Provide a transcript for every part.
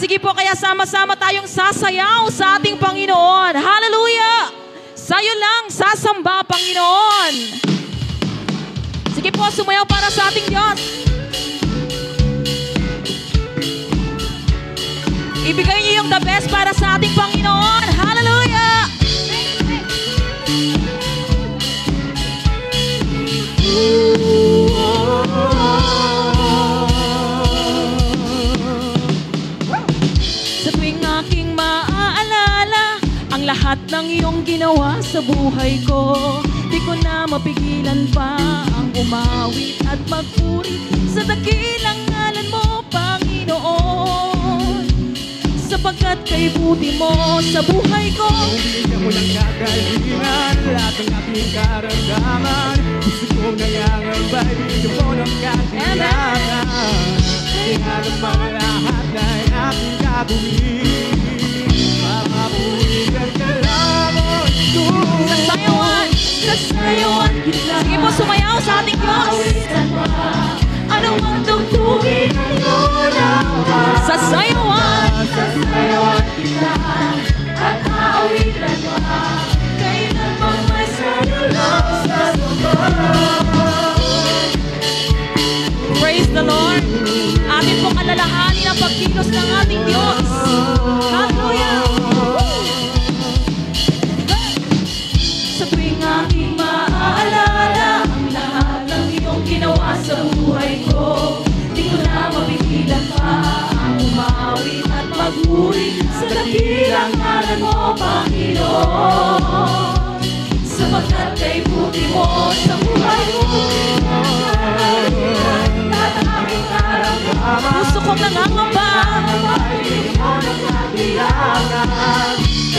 sige po, kaya sama-sama tayong sasayaw sa ating Panginoon. Hallelujah! Sa'yo lang, sasamba, Panginoon. Sige po, sumayaw para sa ating Diyos. Ibigay niyo yung the best para sa ating Panginoon. Hallelujah! Sa tuwing aking maaalala ang lahat ng iyong ginawa sa buhay ko, di ko na mapigilan pa ang umawit at magpuri sa dakilang ngalan mo, Panginoon. Sapagkat kay buti mo sa buhay ko, bigyan mo ng kagalingan lahat ng aking karamdaman. Gusto kong nangangambay, bigyan mo ng katilangan. Kaya naman lahat ay aking gagawin. Mapapulitan ka lamang ko. sasayawan kita. Sige po, sumayaw sa ating Diyos. Ano mang tugtugin ang unawa. Sasayawan kita at aawitan mo. Kailanman may sa'yo lang sa Praise the Lord. Atin pong alalahanin ang pagkilos ng ating Diyos. Hallelujah. Sa tuwing aking maaalala ang lahat ng iyong ginawa sa buhay ko, di ko na mapigilan pa ang umawit at magpuri sa dakilang ngalan mo, Panginoon. Sapagkat kay buti mo sa buhay ko, lahat ng aking karamdaman. Gusto kong nangangamba,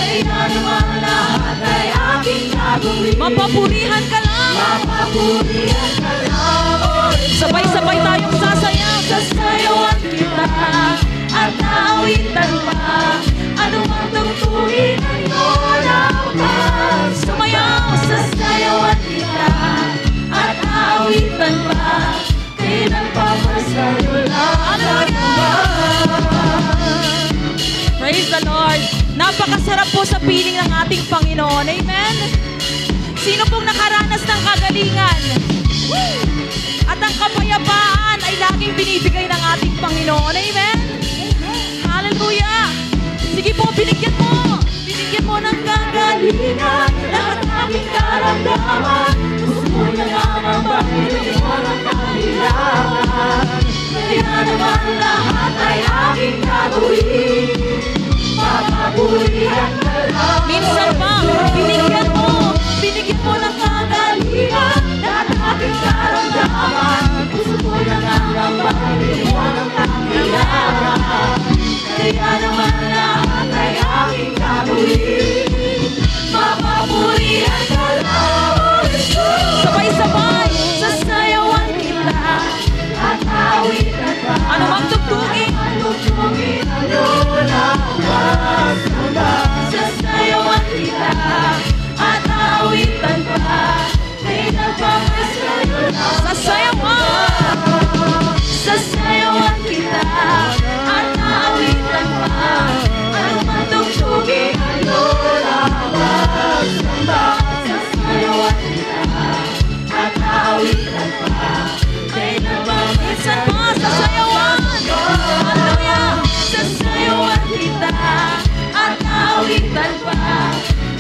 kaya naman lahat ay aking gagawin. Mapapurihan ka lang, mapapurihan ka lang. Sabay-sabay tayong sasayaw. Sasayawan kita at naawitan pa. Ano mang tugtugin ay unawa. Sumayaw, sasayawan kita at naawitan pa. Kailan pa masayo lang. Praise the Lord. Napakasarap po sa piling ng ating Panginoon. Amen? Sino pong nakaranas ng kagalingan? At ang kapayapaan ay laging binibigay ng ating Panginoon. Amen? Hallelujah! Sige po, binigyan mo. Binigyan mo ng kagalingan. Lahat ng aking karamdaman. Gusto mo na naman ba? Binigyan mo ng kailangan. Kaya naman lahat ay aking gagawin. Papapurihan ka lang. Minsan pa, binigyan mo ng kagalingan. Lahat ng aking karamdaman. Gusto mo na naman, binigyan mo ng kailangan. Kaya naman lahat ay aking gagawin. Papapurihan ka lang. Sabay-sabay, sasayawan kita at awitan pa. Ano mang tugtugin? Tugtugin ang lulawas. Sasayawan kita at awitan pa. Kailan pa may sa'yo lang. Sasayawan kita at awitan pa. Ano mang tugtugin ang lulawas. Sasayawan kita at awitan pa. Kailan pa minsan pa sasayawan. Hallelujah. Sasayawan kita at awitan pa.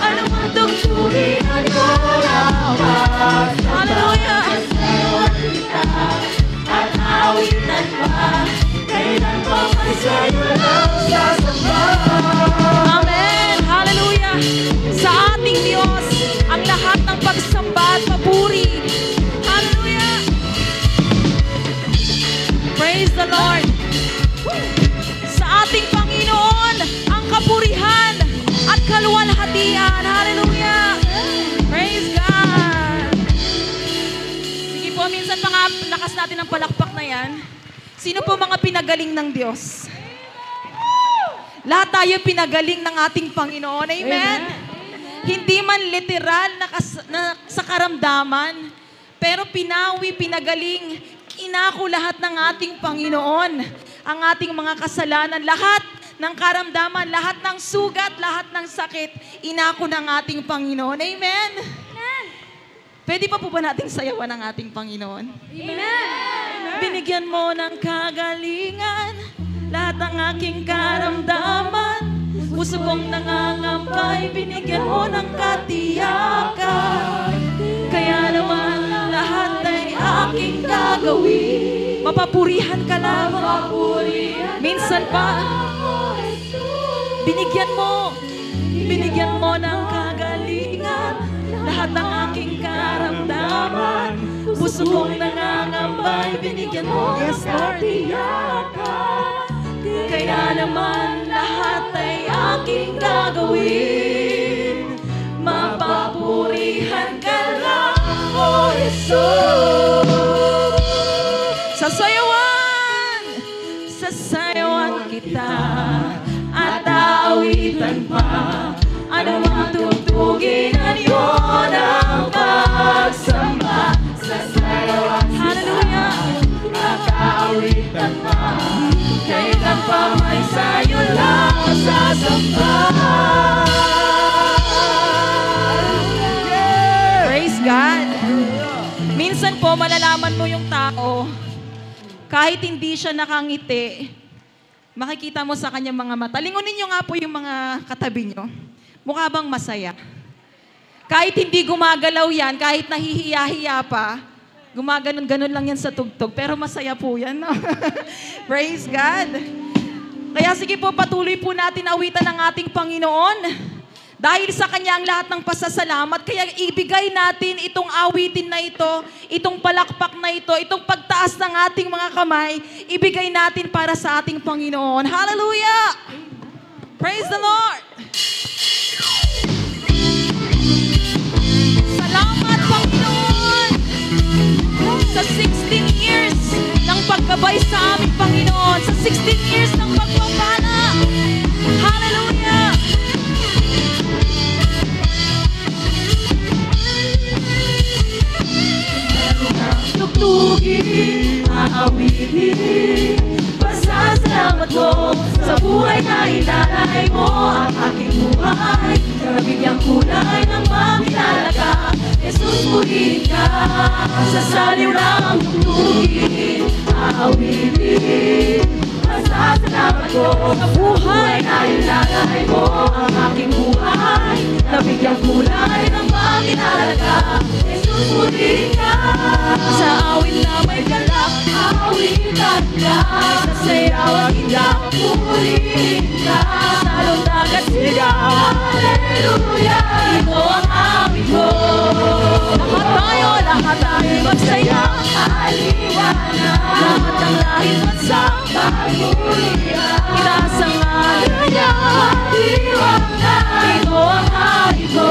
Ano mang tugtugin ang lulawas. Hallelujah. Sasayawan kita at awitan pa. Kailan pa may sa'yo lang sasamba. Amen. Hallelujah. Sa ating Diyos ang lahat ng pagsamba at papuri. Hallelujah. Praise the Lord. Sa ating Panginoon ang kapurihan at kaluwalhatian. Hallelujah. Praise God. Sige po, minsan pa nga lakas natin ang palakpak na yan. Sino po mga pinagaling ng Diyos? Lahat tayo pinagaling ng ating Panginoon. Amen? Hindi man literal na sa karamdaman, pero pinawi, pinagaling, inako lahat ng ating Panginoon ang ating mga kasalanan. Lahat ng karamdaman, lahat ng sugat, lahat ng sakit, inako ng ating Panginoon. Amen? Pwede pa po ba nating sayawan ng ating Panginoon? Amen! Binigyan mo ng kagalingan, lahat ng aking karamdaman. Puso kong nangangambay, binigyan mo ng katiyakan. Kaya naman lahat ay aking gagawin. Mapapurihan ka lang. Minsan pa, binigyan mo ng kagalingan, lahat ng aking karamdaman. Puso kong nangangambay, binigyan mo ng katiyakan. Kaya naman lahat ay aking gagawin. Mapapurihan ka lang, O Jesus. Sasayawan kita at aawitan pa. Ano mang tugtugin, yun ang pagsamba. Sasayawan kita at aawitan pa. Kailan pa may sayo lang sasamba. Praise God. Minsan po malalaman mo yung tao, kahit hindi siya nakangiti, makikita mo sa kanyang mga mata. Lingunin nyo nga po yung mga katabi nyo. Mukha bang masaya? Kahit hindi gumagalaw yan, kahit nahihiya-hiya pa, gumaganon-ganon lang yan sa tugtog, pero masaya po yan. No? Praise God. Kaya sige po, patuloy po natin awitan ng ating Panginoon. Dahil sa Kanya ang lahat ng pasasalamat, kaya ibigay natin itong awitin na ito, itong palakpak na ito, itong pagtaas ng ating mga kamay, ibigay natin para sa ating Panginoon. Hallelujah! Praise the Lord! Salamat, Panginoon! Sa 16 years ng paggabay sa aming Panginoon, sa 16 years ng pagpapala. Hallelujah! Tugtugin, aawitin, pasasalamat mo sa buhay na ilalay mo ang aking buhay. Kabigyang kulay ng maminalaga, Jesus, purihin ka. Sa saliw lang tugtugin, aawitin, pasasalamat mo sa buhay na ilalay mo ang aking buhay. Kabigyang kulay ng maminalaga, Jesus, purihin ka. Sa awit na may galak, awitan ka. Sa sayawan hindang purihin ka. Sa lundag at sigaw, Hallelujah, ito ang amin ko. Lahat tayo magsaya, aliwanag. Lahat ng lahit bansa, magpurihan. Itaas ang ngalan niya, maliwanag. Ito ang amin ko.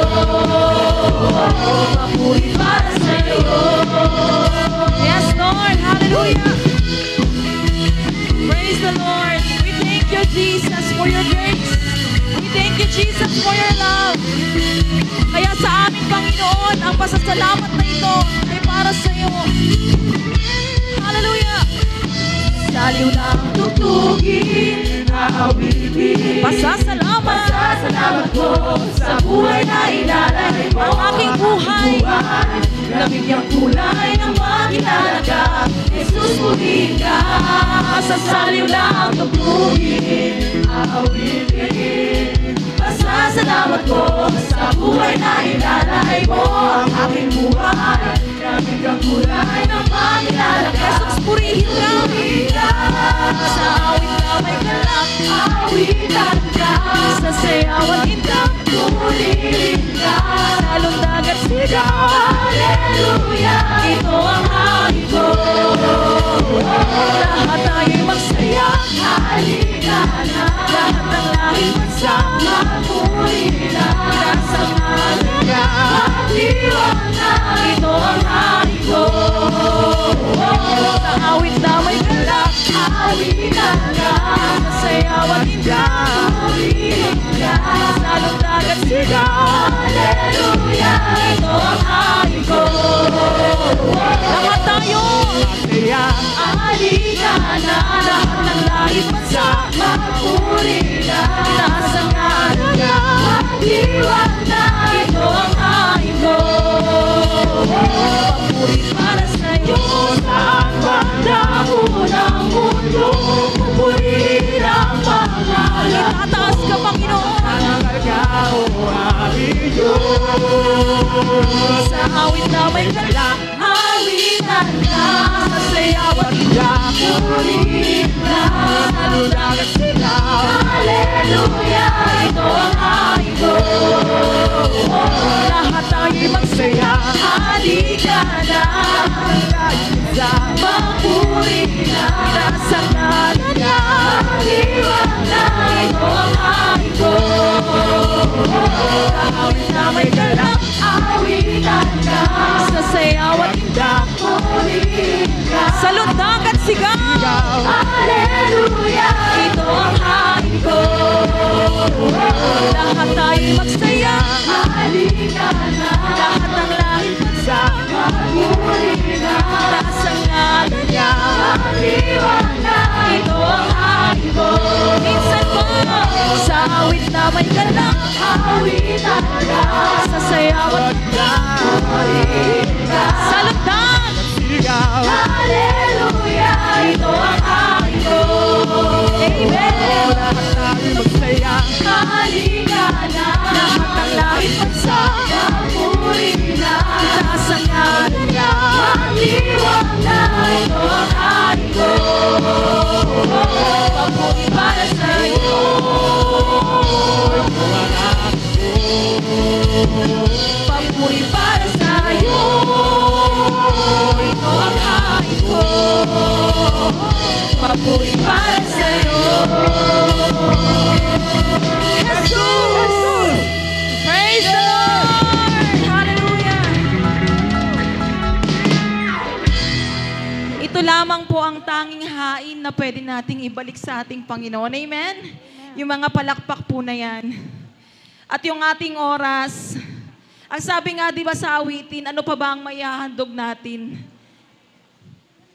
Papuri para sa'yo. Yes, Lord. Hallelujah. Praise the Lord. We thank you, Jesus, for your grace. We thank you, Jesus, for your love. Kaya sa aming Panginoon, ang pasasalamat na ito ay para sa iyo. Hallelujah. Saliw lang tugtugin, aawitin, pasasalamat ko sa buhay na ilalay mo ang aking buhay. Nabigyang kulay ng maginalaga, Jesus, purihin ka. Sa saliw lang tugtugin, aawitin, pasasalamat ko sa buhay na ilalay mo ang aking buhay. Nabigyang kulay ng maginalaga, Jesus, purihin ka. Sa awit na may galak, awitan ka. Sa sayawan hindang purihin ka. Sa lundag at sigaw, Hallelujah, ito ang amin ko. Lahat tayo'y magsaya, halika na. Lahat ng lahing bansa, magpurihan. Itaas ang ngalan niya, maliwanag. Ito ang amin ko. Sa awit na may galak, awitan ka. Sa sayawan hindang purihin ka. Sa lundag at sigaw, Hallelujah, ito ang amin ko. Lahat tayo masaya, halika na. Lahat ng lahit bansa, magpurihan. Nalulang at silaw. Hallelujah, ito ang aking Diyos. Lahat tayo'y magsaya. Halika na, magpuri na sa ngalan niya. Iwan na, ito ang aking Diyos. Awit na may galang, awitan ka. Sa sayaw at indak, sa lundag at sigaw. Hallelujah, ito ang aking Diyos. Lahat tayo'y magsaya. Halika na, lahat ng lahing bansa. Magpuri na sa ngalan niya. Iwan na, ito ang aking Diyos. Minsan po, sa awit na may galang, awitan ka. Sa sayaw at sa lundag, Sigaw. hallelujah, ito ang aking Diyos. Amen. Lahat tayo magsaya. Halika na, lahat ng lahing bansa. Magpuri na sa ngalan niya. Magdiwang na, ito ang aking Diyos. Papuri para sa iyo. Papuri para sa iyo. Ito ang aking Diyos. Papuri para sa iyo. Jesus! Praise the Lord! Hallelujah! Ito lamang po ang tanging hain na pwede nating ibalik sa ating Panginoon. Amen? Yung mga palakpak po na yan. At yung ating oras, ang sabi nga di ba sa awitin, ano pa ba ang maihahandog natin?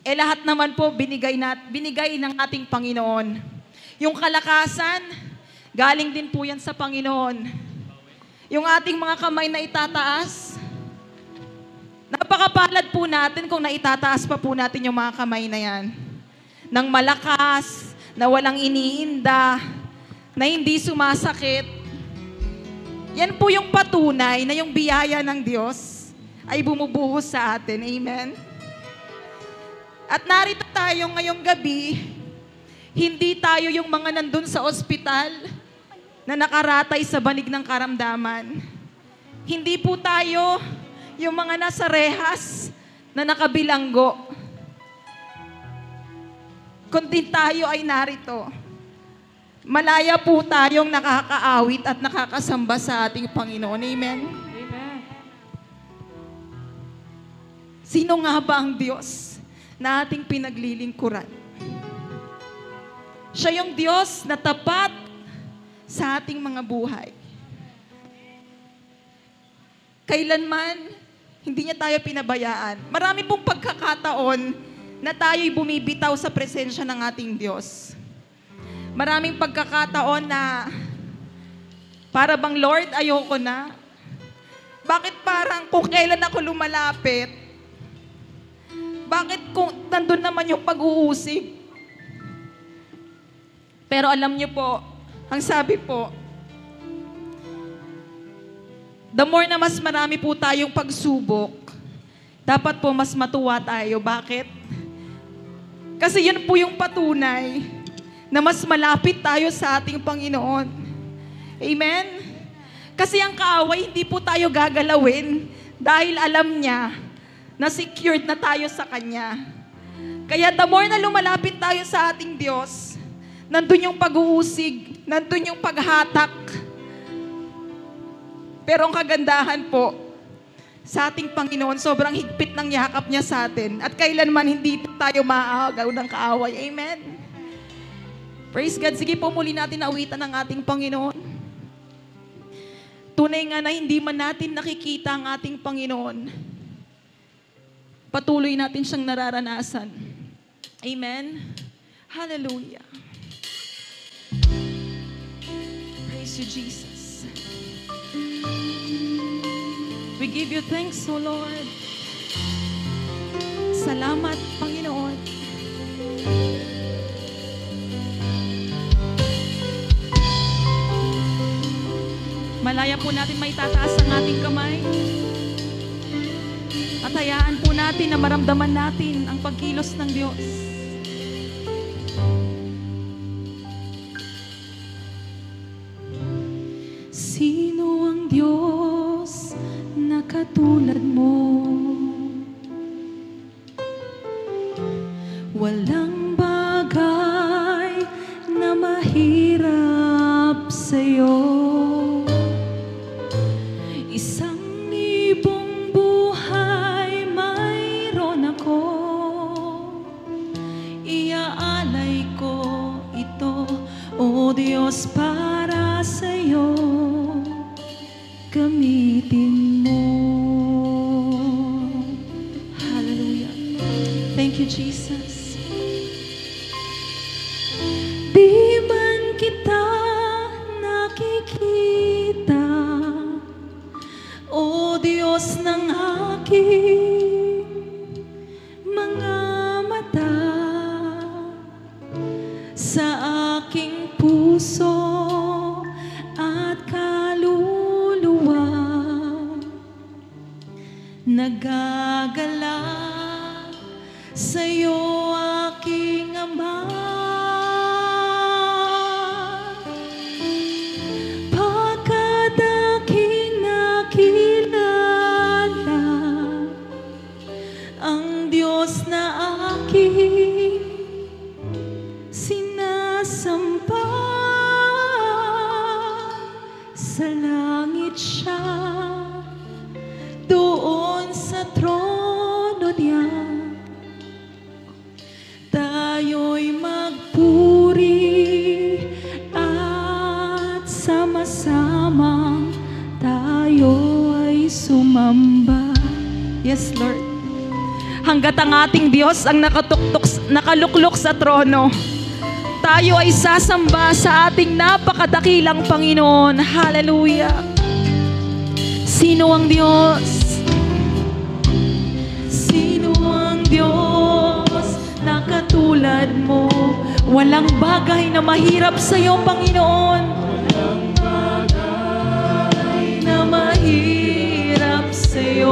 Lahat naman po binigay ng ating Panginoon. Yung kalakasan, galing din po yan sa Panginoon. Yung ating mga kamay na itataas, napakapalad po natin kung naitataas pa po natin yung mga kamay na yan. Nang malakas, na walang iniinda, na hindi sumasakit. Yan po yung patunay na yung biyaya ng Diyos ay bumubuhos sa atin. Amen? At narito tayo ngayong gabi, hindi tayo yung mga nandun sa ospital na nakaratay sa banig ng karamdaman. Hindi po tayo yung mga nasa rehas na nakabilanggo. Kundi tayo ay narito. Malaya po tayong nakakaawit at nakakasamba sa ating Panginoon. Amen? Amen. Sino nga ba ang Diyos na ating pinaglilingkuran? Siya yung Diyos na tapat sa ating mga buhay. Kailanman, hindi niya tayo pinabayaan. Marami pong pagkakataon na tayo'y bumibitaw sa presensya ng ating Diyos. Maraming pagkakataon na para bang, Lord, ayoko na. Bakit parang kung kailan ako lumalapit, bakit kung nandun naman yung pag-uusig? Pero alam niyo po, ang sabi po, the more na mas marami po tayong pagsubok, dapat po mas matuwa tayo. Bakit? Kasi yun po yung patunay na mas malapit tayo sa ating Panginoon. Amen? Kasi ang kaaway, hindi po tayo gagalawin dahil alam niya na secured na tayo sa Kanya. Kaya the more na lumalapit tayo sa ating Diyos, nandun yung pag-uusig, nandun yung paghatak. Pero ang kagandahan po, sa ating Panginoon, sobrang higpit ng yakap niya sa atin. At kailanman hindi tayo maaagaw ng kaaway. Amen? Praise God. Sige po, muli natin naawitan ng ating Panginoon. Tunay nga na hindi man natin nakikita ang ating Panginoon, patuloy natin siyang nararanasan. Amen? Hallelujah. Praise you, Jesus. We give you thanks, O Lord. Salamat, Panginoon. Malaya po natin may tataas ang ating kamay. At hayaan po natin na maramdaman natin ang pagkilos ng Diyos. Sino ang Diyos na katulad mo? Walang bagay na mahirap sa'yo. Isang libong buhay mayroon ako. Iaalay ko ito, O Diyos, para sa'yo. Gamitin mo. Hallelujah. Thank you, Jesus. Di man kita nakikita, O Diyos ng aking mga mata, sa aking puso at kaluluwa, nagagala sa'yo, aking Ama. Pagkat aking nakilala ang Diyos na aking sinasamba, sa langit siya, doon sa trono niya, tayo'y magpuri at sama-sama tayo ay sumamba. Yes, Lord. Hanggat ang ating Diyos ang nakaluklok sa trono, tayo ay sasamba sa ating napakadakilang Panginoon. Hallelujah. Sino ang Diyos? Sino ang Diyos na katulad mo? Walang bagay na mahirap sa iyo, Panginoon. Walang bagay na mahirap sa iyo.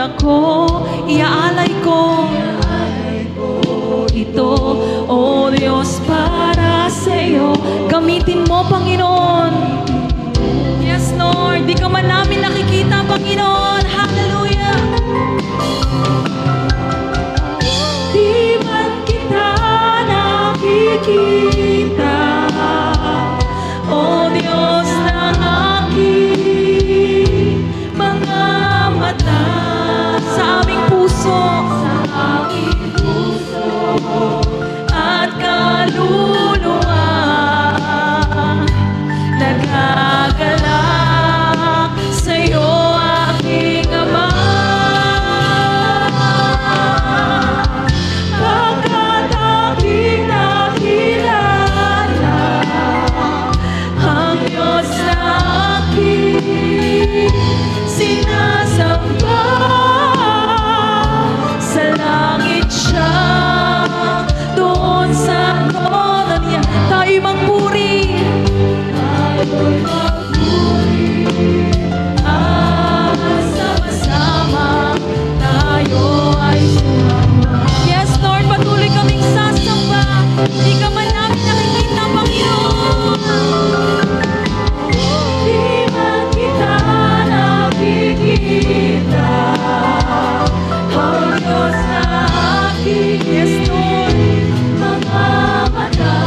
Ako, iaalay ko ito, O Diyos, para sa'yo. Gamitin mo, Panginoon. Yes, Lord. Di ka man namin nakikita, Panginoon. Hallelujah. Di man kita nakikita, O Diyos ng aking mga mata, sa aming puso at kaluluwa, nagagalak sa'yo, aking Ama. Pagkat aking nakilala ang Diyos na aking sinasamba, sa langit siya, doon sa trono niya, tayo'y magpuri. Tayo'y magpuri at sama-sama tayo ay sumamba. Yes, Lord, patuloy kaming sasamba. Di ka man namin nakikita, Panginoon. Di man kita nakikita, ang Diyos na aking, yes, Lord, mga mata,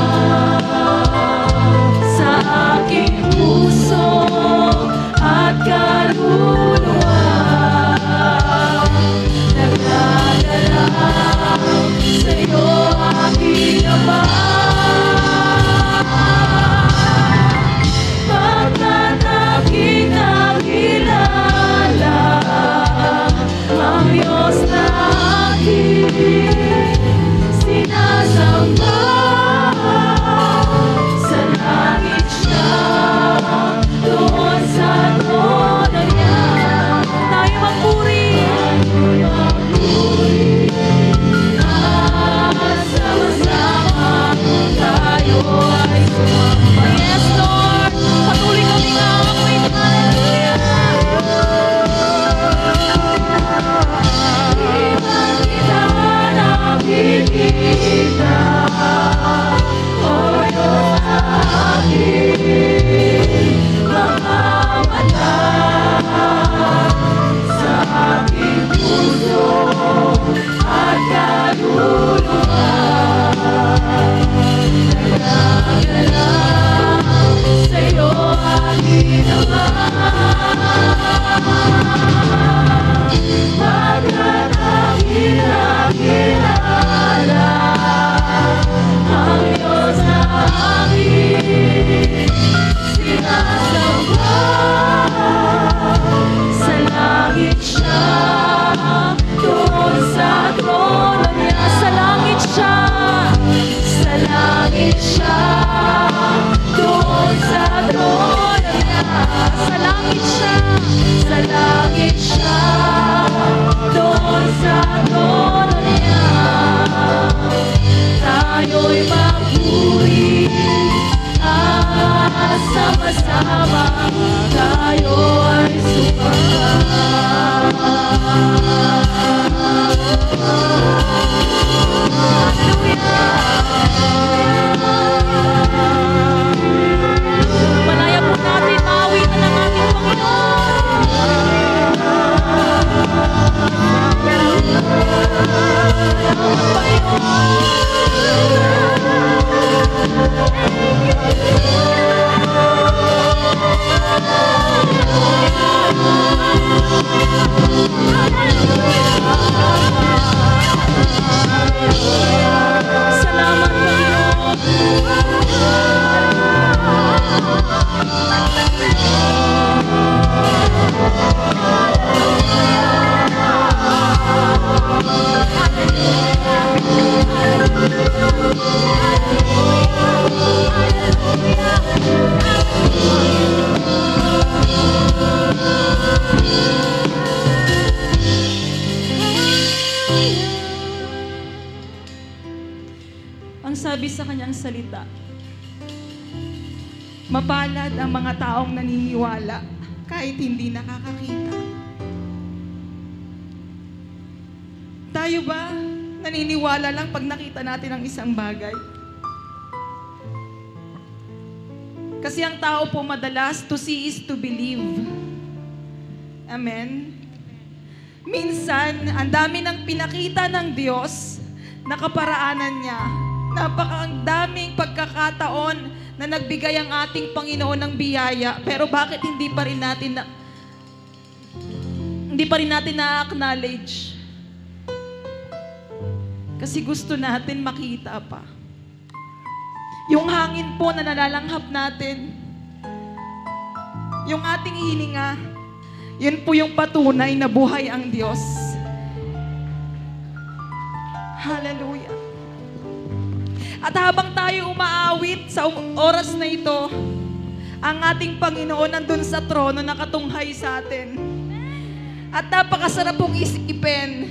sa aking puso sama-sama tayo ay Malaya po natin, maawitan ang ating Salamat, Panginoon. Ang sabi sa kanyang salita, mapalad ang mga taong naniniwala kahit hindi nakakakita. Tayo ba naniniwala lang pag nakita natin ang isang bagay? Kasi ang tao po madalas, to see is to believe. Amen? Minsan, ang dami ng pinakita ng Diyos na kaparaanan niya. Ang daming pagkakataon na nagbigay ang ating Panginoon ng biyaya. Pero bakit hindi pa rin natin na-acknowledge? Kasi gusto natin makita pa. Yung hangin po na nalalanghap natin, yung ating hininga, yun po yung patunay na buhay ang Diyos. Hallelujah. At habang tayo umaawit sa oras na ito, ang ating Panginoon nandun sa trono nakatunghay sa atin. At napakasarap pong isipin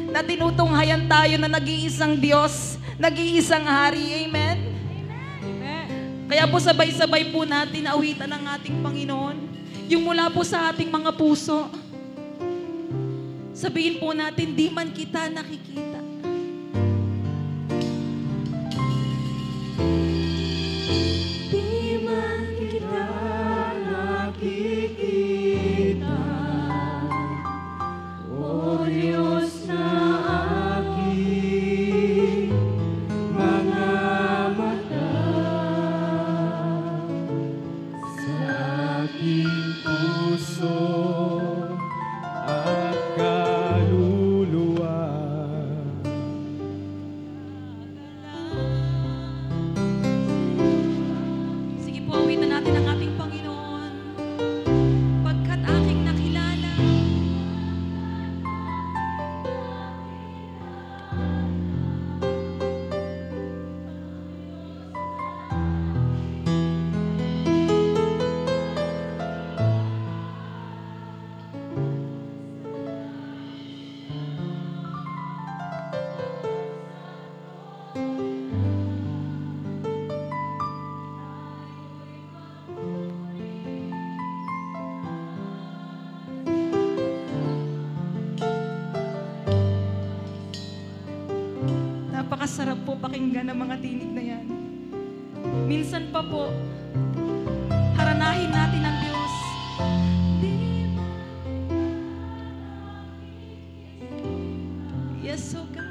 na tinutunghayan tayo na nag-iisang Diyos, nag-iisang Hari. Amen? Kaya po sabay-sabay po natin awitan ang ating Panginoon. Yung mula po sa ating mga puso. Sabihin po natin, di man kita nakikita. Di man kita nakikita, O Diyos na aking mga mata, sa aking puso at kaluluwa. Sige po, awitan natin ang ating Panginoon. Pagkat aking nakilala. Napakasarap po pakinggan ng mga tinig na yan. Minsan pa po, haranahin natin ang Diyos. Yes, oh God.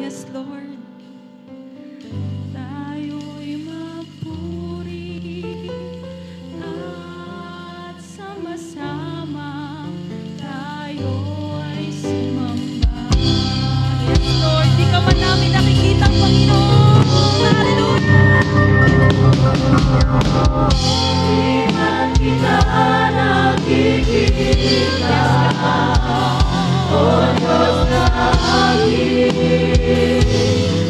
Yes, Lord. Tayo'y mapuri at sama-sama tayo ay sumamba. Yes, Lord. Di ka man namin nakikita, Panginoon. Hallelujah. Di man kita nakikita, O Diyos na aking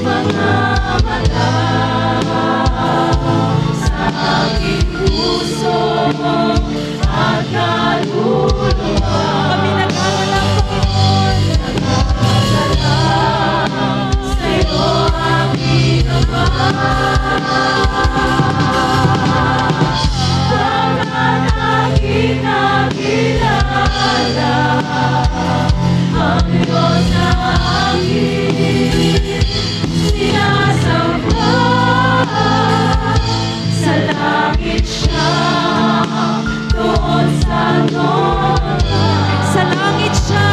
mga mata, sa aking puso at kaluluwa. Kami nagkakalang, Panginoon. Nagkakalang sa'yo ang ginawa. Baka aking nakilala ang Diyos na aking sinasamba. Sa langit siya, doon sa trono. Sa langit siya,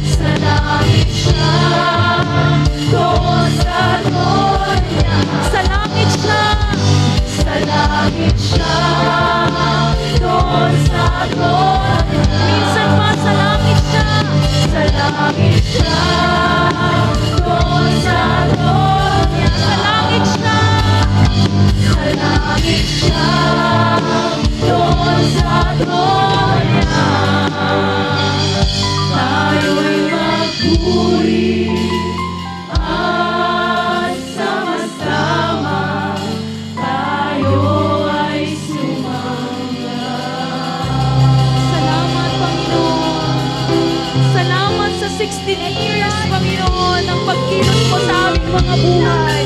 sa langit siya, doon sa trono niya. Sa langit siya, sa langit siya, doon sa trono niya. Minsan pa sa langit siya, sa langit siya, doon sa trono niya. Sa langit siya, sa langit siya, doon sa trono niya. Tayo'y magpuri at sama-sama tayo ay sumamba. Salamat, Panginoon. Salamat sa 16 years, Panginoon, ang pagkilos mo sa aming mga buhay.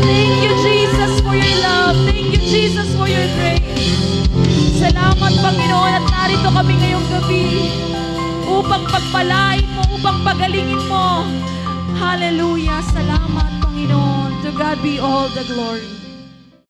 Thank you, Jesus, for your love. Thank you, Jesus, for your grace. Salamat, Panginoon, at narito kami ngayong gabi upang pagpalain mo, upang pagalingin mo. Hallelujah. Salamat, Panginoon. To God be all the glory.